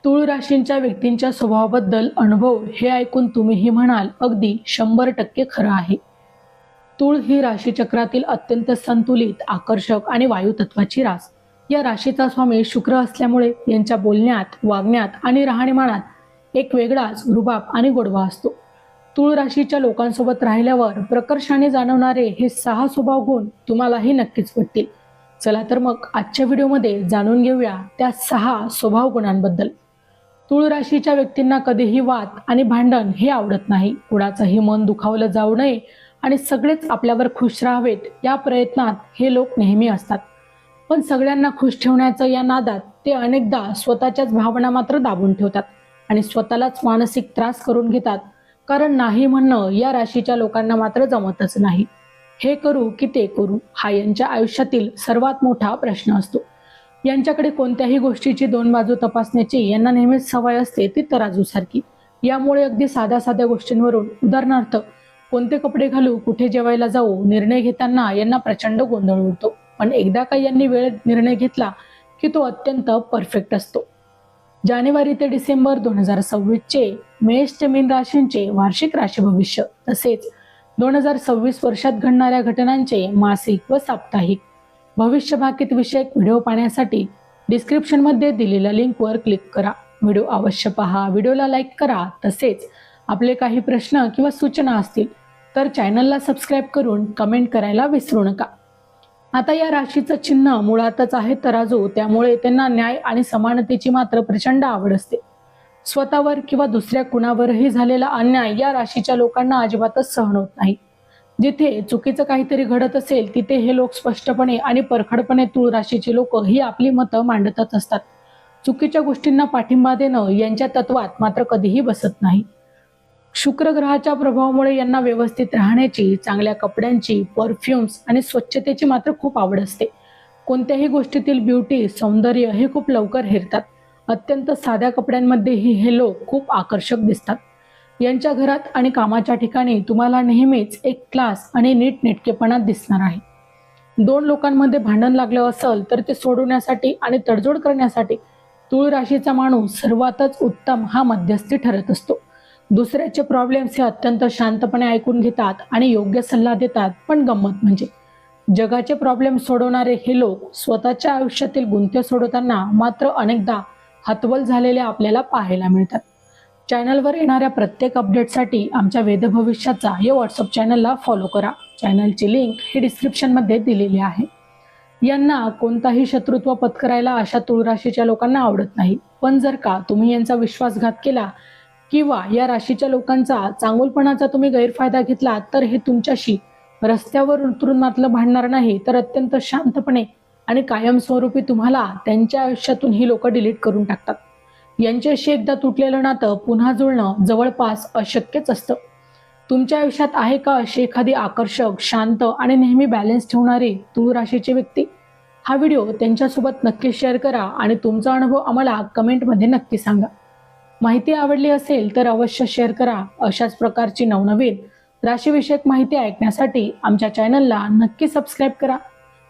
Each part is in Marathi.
तूळ राशींच्या व्यक्तींच्या स्वभावाबद्दल अनुभव हे ऐकून तुम्हीही म्हणाल अगदी 100% खरं आहे. तूळ ही राशीचक्रातील अत्यंत संतुलित, आकर्षक आणि वायू तत्वाची रास. या राशीचा स्वामी शुक्र असल्यामुळे यांच्या बोलण्यात, वागण्यात आणि राहणीमानात एक वेगळाच रुबाब आणि गोडवा असतो. तूळ राशीच्या लोकांसोबत राहिल्यावर प्रकर्षाने जाणवणारे हे 6 स्वभाव गुण तुम्हालाही नक्कीच पटतील. चला तर मग आजच्या व्हिडिओमध्ये जाणून घेऊया त्या 6 स्वभाव गुणांबद्दल. तूळ राशीच्या व्यक्तींना कधीही वाद आणि भांडण हे आवडत नाही. कुणाचंही मन दुखावलं जाऊ नये आणि सगळेच आपल्यावर खुश राहावेत या प्रयत्नात हे लोक नेहमी असतात. पण सगळ्यांना खुश ठेवण्याचं या नादात ते अनेकदा स्वतःच्याच भावना मात्र दाबून ठेवतात आणि स्वतःलाच मानसिक त्रास करून घेतात. कारण नाही म्हणणं या राशीच्या लोकांना मात्र जमतच नाही. हे करू की ते करू हा यांच्या आयुष्यातील सर्वात मोठा प्रश्न असतो. यांच्याकडे कोणत्याही गोष्टीची 2 बाजू तपासण्याची यांना नेहमीच सवय असते, ती तराजूसारखी. यामुळे अगदी साध्या गोष्टींवरून, उदाहरणार्थ कोणते कपडे घालू, कुठे जेवायला जाऊ, निर्णय घेताना यांना प्रचंड गोंधळ उडतो. पण एकदा का यांनी वेळेत निर्णय घेतला की तो अत्यंत परफेक्ट असतो. जानेवारी ते डिसेंबर 2026 चे मेष ते मीन राशींचे वार्षिक राशी भविष्य, तसेच 2026 वर्षात घडणाऱ्या घटनांचे मासिक व साप्ताहिक भविष्य भाकीत विषयक व्हिडिओ पाहण्यासाठी डिस्क्रिप्शनमध्ये दिलेल्या लिंकवर क्लिक करा. व्हिडिओ अवश्य पहा, व्हिडिओला लाईक करा. तसेच आपले काही प्रश्न किंवा सूचना असतील तर चॅनलला सबस्क्राईब करून कमेंट करायला विसरू नका. आता या राशीचं चिन्ह मुळातच आहे तराजू, त्यामुळे त्यांना न्याय आणि समानतेची मात्र प्रचंड आवड असते. स्वतःवर किंवा दुसऱ्या कुणावरही झालेला अन्याय या राशीच्या लोकांना अजिबातच सहन होत नाही. जिथे चुकीचं काहीतरी घडत असेल तिथे हे लोक स्पष्टपणे आणि परखडपणे तूळ राशीचे लोक ही आपली मतं मांडतच असतात. चुकीच्या गोष्टींना पाठिंबा देणं यांच्या तत्वात मात्र कधीही बसत नाही. शुक्र ग्रहाच्या प्रभावामुळे यांना व्यवस्थित राहण्याची, चांगल्या कपड्यांची, परफ्युम्स आणि स्वच्छतेची मात्र खूप आवड असते. कोणत्याही गोष्टीतील ब्युटी, सौंदर्य हे खूप लवकर हेरतात. अत्यंत साध्या कपड्यांमध्येही हे लोक खूप आकर्षक दिसतात. यांच्या घरात आणि कामाच्या ठिकाणी तुम्हाला नेहमीच एक क्लास आणि नीटनेटकेपणा दिसणार आहे. 2 लोकांमध्ये भांडण लागलं असेल तर ते सोडवण्यासाठी आणि तडजोड करण्यासाठी तूळ राशीचा माणूस सर्वातच उत्तम हा मध्यस्थी ठरत असतो. दुसऱ्याचे प्रॉब्लेम्स हे अत्यंत शांतपणे ऐकून घेतात आणि योग्य सल्ला देतात. पण गंमत म्हणजे जगाचे प्रॉब्लेम सोडवणारे हे लोक स्वतःच्या आयुष्यातील गुंते सोडवताना मात्र अनेकदा हतबल झालेले आपल्याला पाहायला मिळतात. चॅनलवर येणाऱ्या प्रत्येक अपडेटसाठी आमच्या वेद भविष्याचा या व्हॉट्सअप चॅनलला फॉलो करा. चॅनलची लिंक ही डिस्क्रिप्शनमध्ये दिलेली आहे. यांना कोणताही शत्रुत्व पत्करायला अशा तूळ राशीच्या लोकांना आवडत नाही. पण जर का तुम्ही यांचा विश्वासघात केला किंवा या राशीच्या लोकांचा चांगुलपणाचा तुम्ही गैरफायदा घेतला तर हे तुमच्याशी रस्त्यावर उतरून मात्र भांडणार नाही, तर अत्यंत शांतपणे आणि कायमस्वरूपी तुम्हाला त्यांच्या आयुष्यातून ही लोक डिलीट करून टाकतात. यांच्याशी एकदा तुटलेलं नातं पुन्हा जुळणं जवळपास अशक्यच असतं. तुमच्या आयुष्यात आहे का अशी एखादी आकर्षक, शांत आणि नेहमी बॅलन्स ठेवणारी तूळ राशीची व्यक्ती? हा व्हिडिओ त्यांच्यासोबत नक्की शेअर करा आणि तुमचा अनुभव आम्हाला कमेंटमध्ये नक्की सांगा. माहिती आवडली असेल तर अवश्य शेअर करा. अशाच प्रकारची नवनवीन राशीविषयक माहिती ऐकण्यासाठी आमच्या चॅनलला नक्की सबस्क्राईब करा.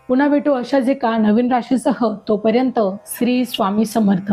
पुन्हा भेटू अशाच एका नवीन राशीसह. तोपर्यंत श्री स्वामी समर्थ.